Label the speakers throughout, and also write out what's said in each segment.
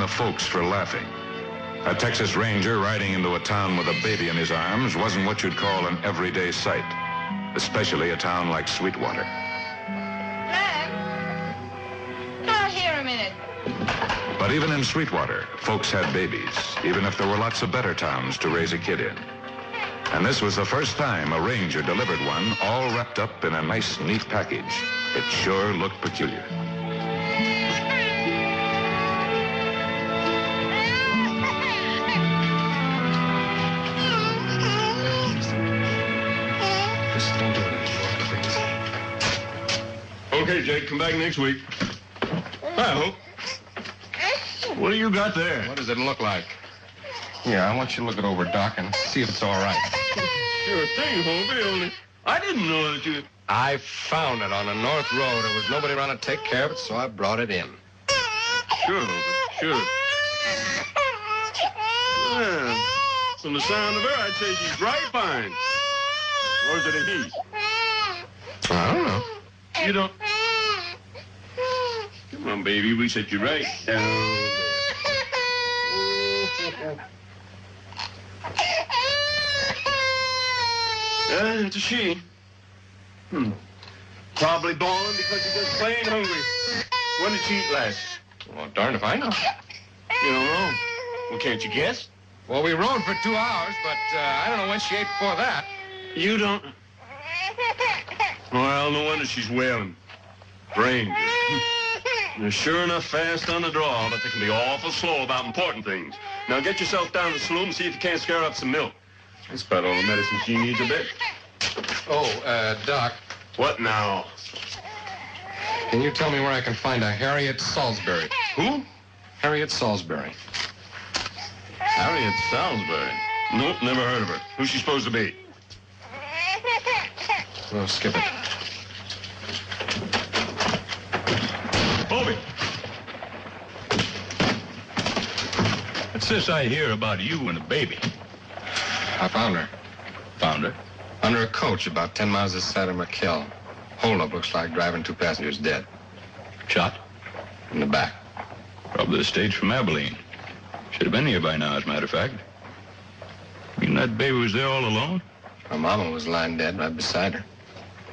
Speaker 1: the folks for laughing. A Texas Ranger riding into a town with a baby in his arms wasn't what you'd call an everyday sight, especially a town like Sweetwater.
Speaker 2: Clem, come out here a minute.
Speaker 1: But even in Sweetwater, folks had babies, even if there were lots of better towns to raise a kid in. And this was the first time a ranger delivered one all wrapped up in a nice, neat package. It sure looked peculiar.
Speaker 3: Okay, Jake, come back next week. Hi, Hope. What do you got there?
Speaker 4: What does it look like? Yeah, I want you to look it over, Doc, and see if it's all right.
Speaker 3: Sure thing, Hoby, only I didn't know that you...
Speaker 4: I found it on the North Road. There was nobody around to take care of it, so I brought it in.
Speaker 3: Sure, Hoby, sure. Well, from the sound of her, I'd say she's right fine. Or is it a he?
Speaker 4: I don't know.
Speaker 3: You don't... Come on, baby, we set you right down there. It's a she. Probably bawling because she's just plain hungry. When did she eat last?
Speaker 4: Well, darn if I know.
Speaker 3: You don't know? Well, can't you guess?
Speaker 4: Well, we rode for 2 hours, but I don't know when she ate before that.
Speaker 3: You don't? Well, no wonder she's wailing. Rangers. They're sure enough fast on the draw, but they can be awful slow about important things. Now get yourself down to the saloon and see if you can't scare up some milk. That's about all the medicine she needs a bit.
Speaker 4: Oh, Doc.
Speaker 3: What now?
Speaker 4: Can you tell me where I can find a Harriet Salisbury?
Speaker 3: Who?
Speaker 4: Harriet Salisbury.
Speaker 3: Harriet Salisbury? Nope, never heard of her. Who's she supposed to be?
Speaker 4: Oh, skip it.
Speaker 3: Hoby.
Speaker 5: What's this I hear about you and the baby?
Speaker 4: I found her.
Speaker 5: Found her?
Speaker 4: Under a coach about 10 miles this side of McKill. Hold-up looks like driving 2 passengers dead.
Speaker 5: Shot?
Speaker 4: In the back.
Speaker 5: Probably the stage from Abilene. Should have been here by now, as a matter of fact. You mean that baby was there all alone?
Speaker 4: Her mama was lying dead right beside her.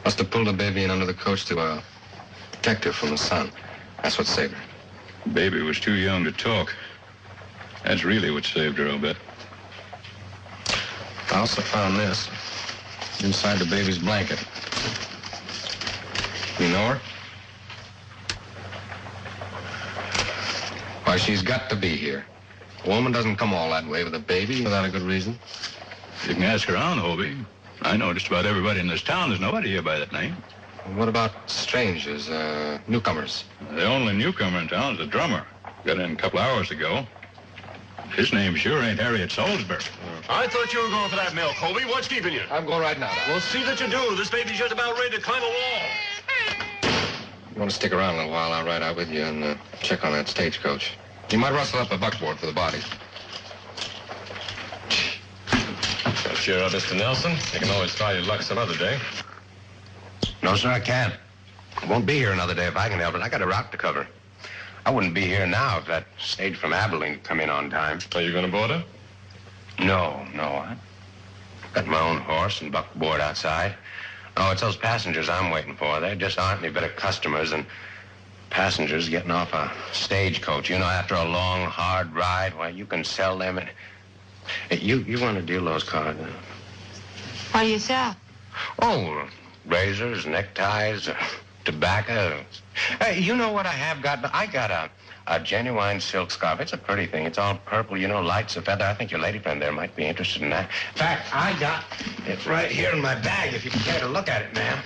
Speaker 4: Must have pulled the baby in under the coach to a detective from the Sun. That's what saved her.
Speaker 5: The baby was too young to talk. That's really what saved her, I'll bet.
Speaker 4: I also found this inside the baby's blanket. You know her? Why, she's got to be here. A woman doesn't come all that way with a baby without a good reason.
Speaker 5: You can ask around, Hoby. I know just about everybody in this town. There's nobody here by that name.
Speaker 4: What about strangers, newcomers?
Speaker 5: The only newcomer in town is the drummer. Got in a couple hours ago. His name sure ain't Harriet Salisbury.
Speaker 3: I thought you were going for that milk, Hoby. What's keeping you?
Speaker 4: I'm going right now, Doc.
Speaker 3: Well, see that you do. This baby's just about ready to climb a wall.
Speaker 4: You want to stick around a little while? I'll ride out with you and check on that stagecoach. You might rustle up a buckboard for the bodies.
Speaker 6: Well, cheer up, Mr. Nelson. You can always try your luck some other day.
Speaker 7: No, sir, I can't. I won't be here another day if I can help it. I got a route to cover. I wouldn't be here now if that stage from Abilene had come in on time.
Speaker 6: Are you going to board her?
Speaker 7: No. I've got my own horse and buckboard outside. Oh, it's those passengers I'm waiting for. There just aren't any better customers than passengers getting off a stagecoach. You know, after a long, hard ride, well, you can sell them. You want to deal those cards?
Speaker 2: What do you sell?
Speaker 7: Oh, razors, neckties, tobacco. Hey, you know what I have got? I got a genuine silk scarf. It's a pretty thing. It's all purple, you know, light's a feather. I think your lady friend there might be interested in that. In fact, I got it right here in my bag if you care to look at it, ma'am.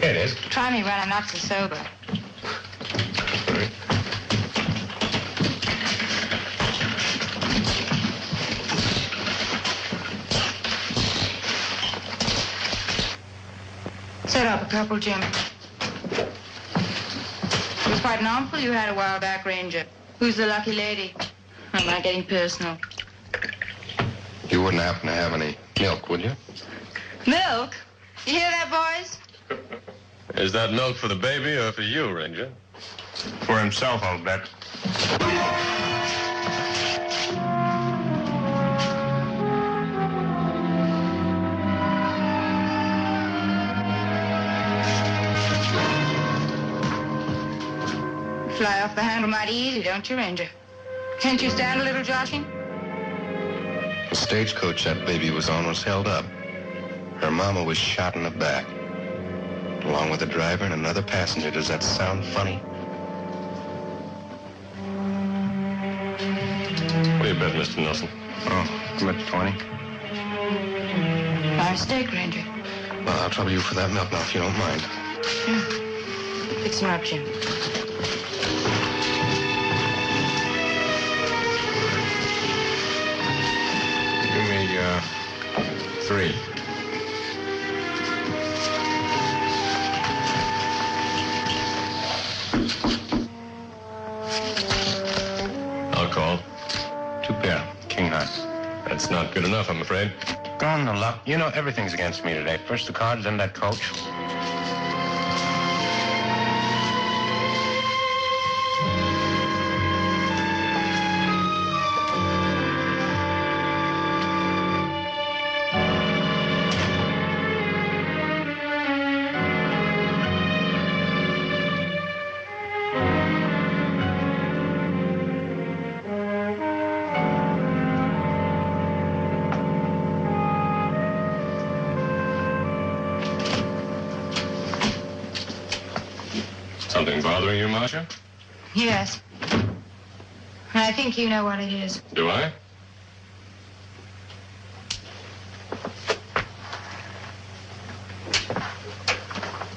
Speaker 7: Here it is.
Speaker 2: Try me when I'm not so sober. Set up a couple, Jim. It was quite an armful you had a while back, Ranger. Who's the lucky lady? I'm not getting personal.
Speaker 4: You wouldn't happen to have any milk, would you?
Speaker 2: Milk? You hear that, boys?
Speaker 6: Is that milk for the baby or for you, Ranger?
Speaker 7: For himself, I'll bet.
Speaker 2: Fly off the handle mighty easy, don't you, Ranger? Can't you stand a little joshing?
Speaker 4: The stagecoach that baby was on was held up. Her mama was shot in the back, along with the driver and another passenger. Does that sound funny?
Speaker 6: What do you bet, Mr. Nelson?
Speaker 4: Oh, I'm at 20.
Speaker 2: Our mistake, Ranger.
Speaker 4: Well, I'll trouble you for that milk now, if you don't mind.
Speaker 2: Yeah. It's not, Jim.
Speaker 7: Give me, 3.
Speaker 6: I'll call.
Speaker 7: 2 pair. King high.
Speaker 6: That's not good enough, I'm afraid.
Speaker 7: Gone the luck. You know everything's against me today. First the cards, then that coach.
Speaker 6: Something bothering you, Marcia?
Speaker 2: Yes. I think you know what it is.
Speaker 6: Do I?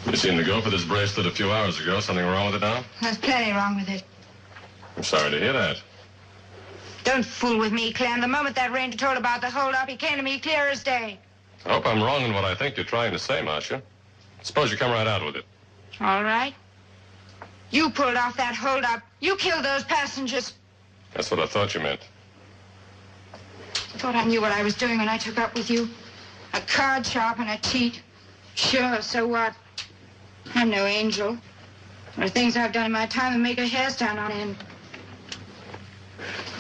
Speaker 6: You seemed to go for this bracelet a few hours ago. Something wrong with it now?
Speaker 2: There's plenty wrong with it.
Speaker 6: I'm sorry to hear that.
Speaker 2: Don't fool with me, Clem. The moment that Ranger told about the holdup, he came to me clear as day.
Speaker 6: I hope I'm wrong in what I think you're trying to say, Marcia. Suppose you come right out with it.
Speaker 2: All right. You pulled off that holdup. You killed those passengers.
Speaker 6: That's what I thought you meant.
Speaker 2: Thought I knew what I was doing when I took up with you. A card sharp and a cheat. Sure, so what? I'm no angel. There are things I've done in my time that make a hair stand on end.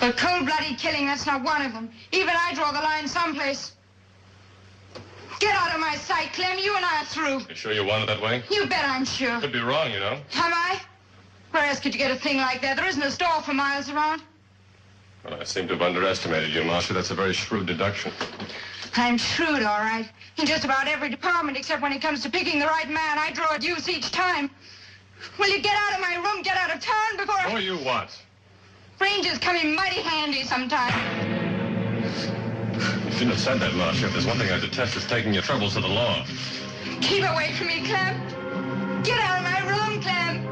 Speaker 2: But cold-blooded killing, that's not one of them. Even I draw the line someplace. Get out of my sight, Clem. You and I are through.
Speaker 6: You sure you want it that way?
Speaker 2: You bet I'm sure.
Speaker 6: Could be wrong, you know.
Speaker 2: Am I? Where else could you get a thing like that? There isn't a store for miles around.
Speaker 6: Well, I seem to have underestimated you, Marcia. That's a very shrewd deduction.
Speaker 2: I'm shrewd, all right. In just about every department, except when it comes to picking the right man, I draw a deuce each time. Will you get out of my room, get out of town before
Speaker 6: Who are you what?
Speaker 2: Rangers come in mighty handy sometime.
Speaker 6: You shouldn't have said that, Marcia. If there's one thing I detest, it's taking your troubles to the law.
Speaker 2: Keep away from me, Clem. Get out of my room, Clem.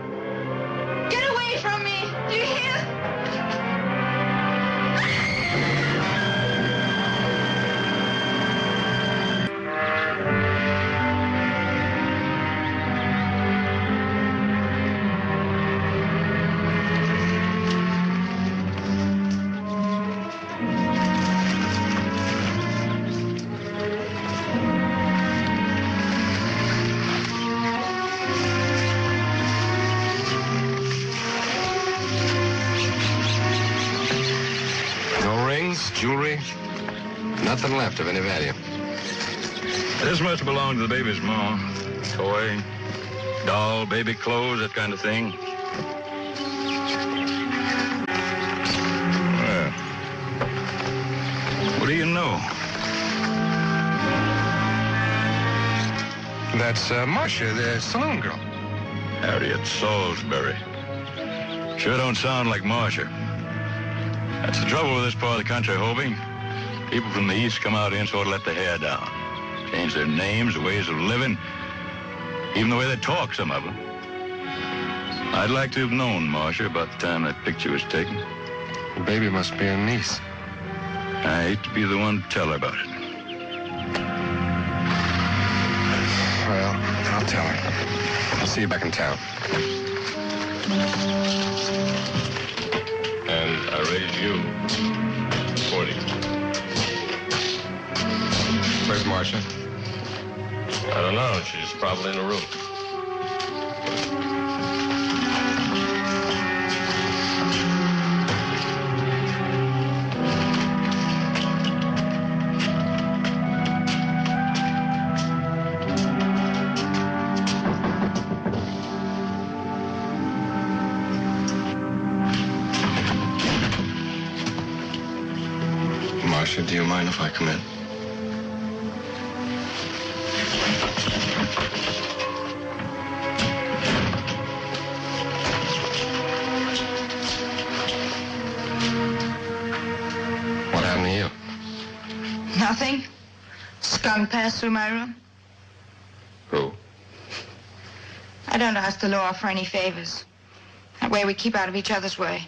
Speaker 2: Get away from me. Do you hear?
Speaker 4: Jewelry? Nothing left of any value.
Speaker 5: This must belong to the baby's mom. Toy, doll, baby clothes, that kind of thing. Well, what do you know?
Speaker 4: That's Marcia, the saloon girl.
Speaker 5: Harriet Salisbury. Sure don't sound like Marcia. That's the trouble with this part of the country, Hoby. People from the East come out here and sort of let their hair down. Change their names, their ways of living, even the way they talk, some of them. I'd like to have known Marcia about the time that picture was taken.
Speaker 4: The baby must be her niece.
Speaker 5: I hate to be the one to tell her about it.
Speaker 4: Well, I'll tell her. I'll see you back in town.
Speaker 6: And I raise you 40.
Speaker 4: Where's Marcia?
Speaker 6: I don't know. She's probably in a room.
Speaker 4: Marcia, do you mind if I come in? What happened to you?
Speaker 2: Nothing. Skunk passed through my room.
Speaker 4: Who?
Speaker 2: I don't ask the law for any favors. That way we keep out of each other's way.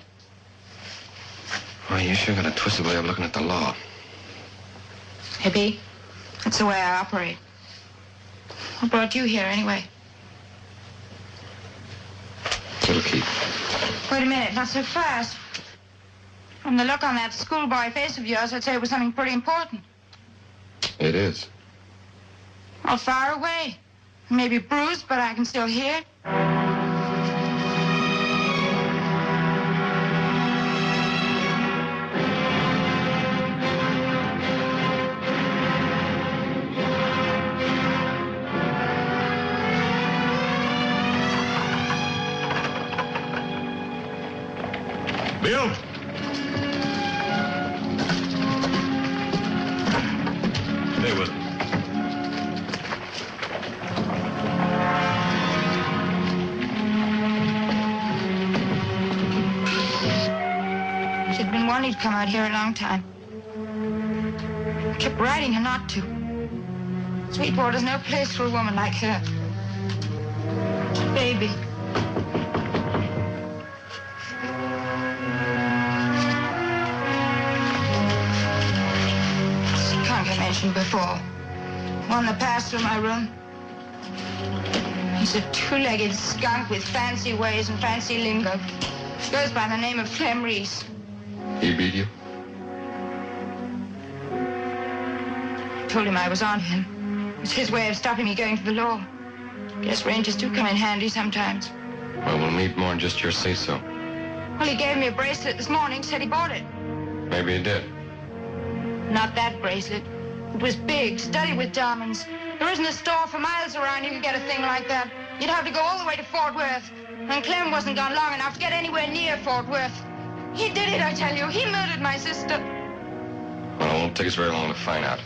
Speaker 4: Well, you sure got a twisted way of looking at the law.
Speaker 2: Hippie, that's the way I operate. What brought you here anyway?
Speaker 4: It'll keep.
Speaker 2: Wait a minute, not so fast. From the look on that schoolboy face of yours, I'd say it was something pretty important.
Speaker 4: It is.
Speaker 2: Well, far away. Maybe bruised, but I can still hear.
Speaker 3: Bill! Stay with me.
Speaker 2: She'd been wanting to come out here a long time. Kept writing her not to. Sweetwater's no place for a woman like her. Baby. Skunk I mentioned before. One that passed through my room. He's a two-legged skunk with fancy ways and fancy lingo. Goes by the name of Clem Reese.
Speaker 4: He beat you?
Speaker 2: Told him I was on him. It was his way of stopping me going to the law. Guess rangers do come in handy sometimes.
Speaker 4: Well, we'll need more than just your say-so.
Speaker 2: Well, he gave me a bracelet this morning, said he bought it.
Speaker 4: Maybe he did.
Speaker 2: Not that bracelet. It was big, studded with diamonds. There isn't a store for miles around you could get a thing like that. You'd have to go all the way to Fort Worth. And Clem wasn't gone long enough to get anywhere near Fort Worth. He did it, I tell you. He murdered my sister.
Speaker 4: Well, it won't take us very long to find out.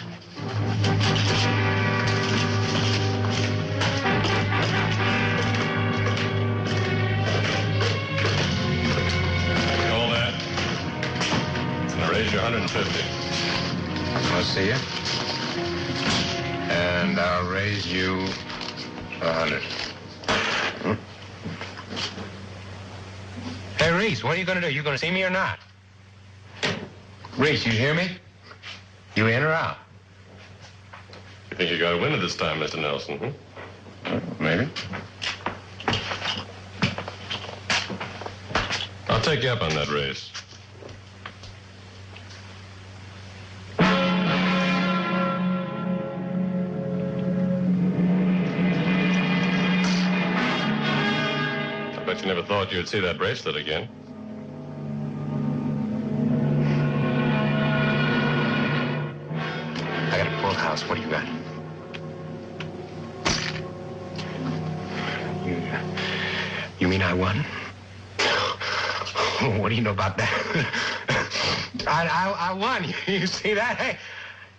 Speaker 3: All that. I'll raise you 150.
Speaker 7: I'll see you. And I'll raise you 100. Hey, Reese, what are you going to do? You going to see me or not? Reese, you hear me? You in or out?
Speaker 3: You think you got a winner this time, Mr. Nelson,
Speaker 7: Maybe.
Speaker 3: I'll take you up on that raise. I bet you never thought you'd see that bracelet again.
Speaker 7: I got a full house. What do you got? You mean I won? What do you know about that? I won. You see that?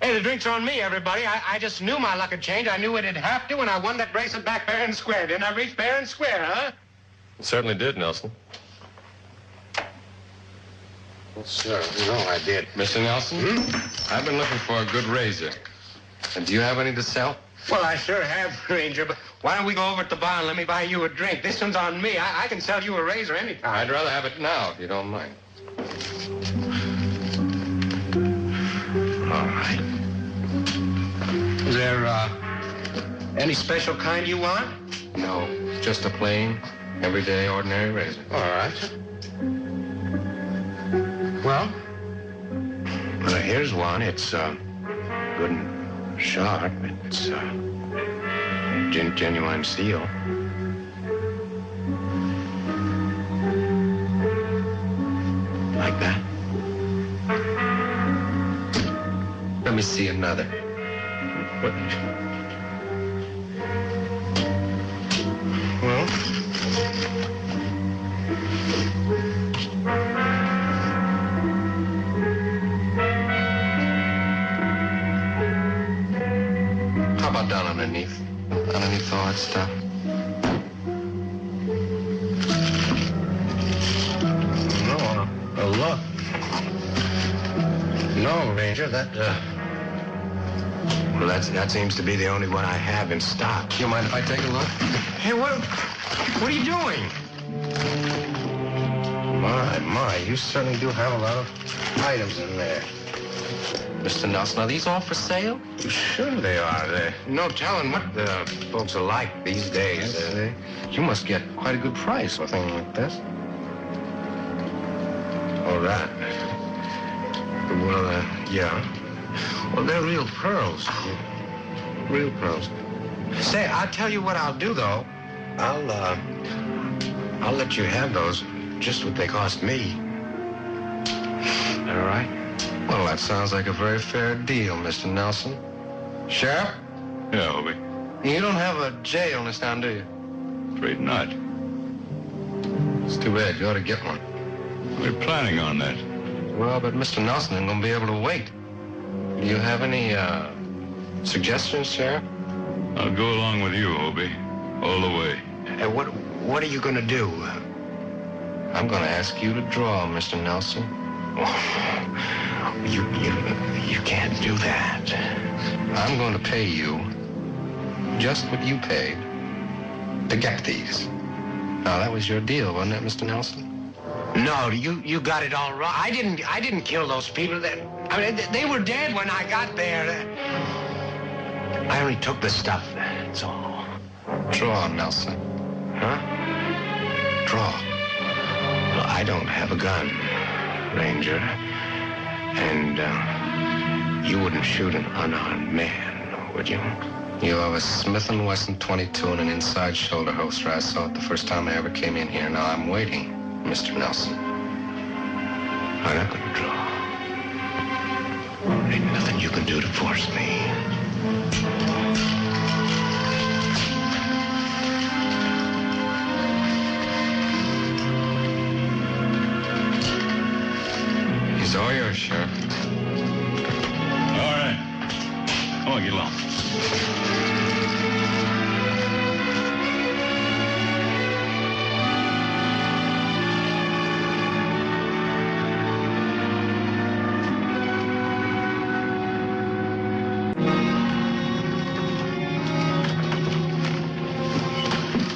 Speaker 7: Hey, the drinks are on me, everybody. I just knew my luck had changed. I knew it'd have to, and I won that bracelet back fair and square. Didn't I reach fair and square, huh?
Speaker 3: It certainly did, Nelson.
Speaker 7: Well, sir, you know I did.
Speaker 4: Mr. Nelson, I've been looking for a good razor. And do you have any to sell?
Speaker 7: Well, I sure have, Ranger, but why don't we go over at the bar and let me buy you a drink? This one's on me. I can sell you a razor anytime.
Speaker 4: I'd rather have it now, if you don't mind.
Speaker 7: All right. Is there, any special kind you want?
Speaker 4: No, just a plain, everyday, ordinary razor.
Speaker 7: All right. Well, here's one. It's, good and sharp. It's, genuine steel. Like that?
Speaker 4: Let me see another.
Speaker 7: What? Well?
Speaker 4: down underneath all that stuff. No, look. No, Ranger, well, that seems to be the only one I have in stock. You mind if I take a look? Hey, what are you doing? My, you certainly do have a lot of items in there. Mr. Nelson, are these all for sale? Sure they are. There's no telling what the folks are like these days. You must get quite a good price for a thing like this. Oh, that. Well, yeah. Well, they're real pearls. Real pearls. Say, I'll tell you what I'll do, though. I'll let you have those, just what they cost me. All right? Well, that sounds like a very fair deal, Mr. Nelson. Sheriff?
Speaker 5: Yeah, Hoby.
Speaker 4: You don't have a jail in this town, do you?
Speaker 5: Afraid not.
Speaker 4: It's too bad. You ought to get one.
Speaker 5: We're planning on that.
Speaker 4: Well, but Mr. Nelson isn't going to be able to wait. Do you have any, suggestions, Sheriff?
Speaker 5: I'll go along with you, Hoby. All the way.
Speaker 4: What are you going to do? I'm going to ask you to draw, Mr. Nelson. You can't do that. I'm going to pay you just what you paid to get these. Now, that was your deal, wasn't it, Mr. Nelson? No, you got it all wrong. I didn't kill those people. They were dead when I got there. I only took the stuff, that's all. Draw, Nelson. Huh? Draw. Well, I don't have a gun, Ranger. And, you wouldn't shoot an unarmed man, would you? You have a Smith & Wesson 22 and an inside shoulder holster. I saw it the first time I ever came in here. Now I'm waiting, Mr. Nelson. I'm not going to draw. Ain't nothing you can do to force me. He's all yours, Sheriff.
Speaker 5: All right. Come on, get along.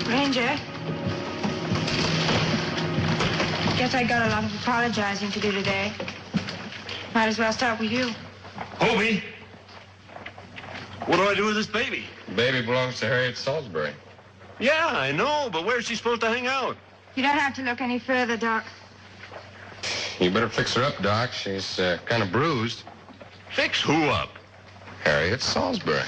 Speaker 2: Ranger, guess I got a lot of apologizing to do today. Might as well start with you.
Speaker 3: Hoby! What do I do with this baby?
Speaker 4: The baby belongs to Harriet Salisbury.
Speaker 3: Yeah, I know, but where's she supposed to hang out?
Speaker 2: You don't have to look any further, Doc.
Speaker 4: You better fix her up, Doc. She's kind of bruised.
Speaker 3: Fix who up?
Speaker 4: Harriet Salisbury.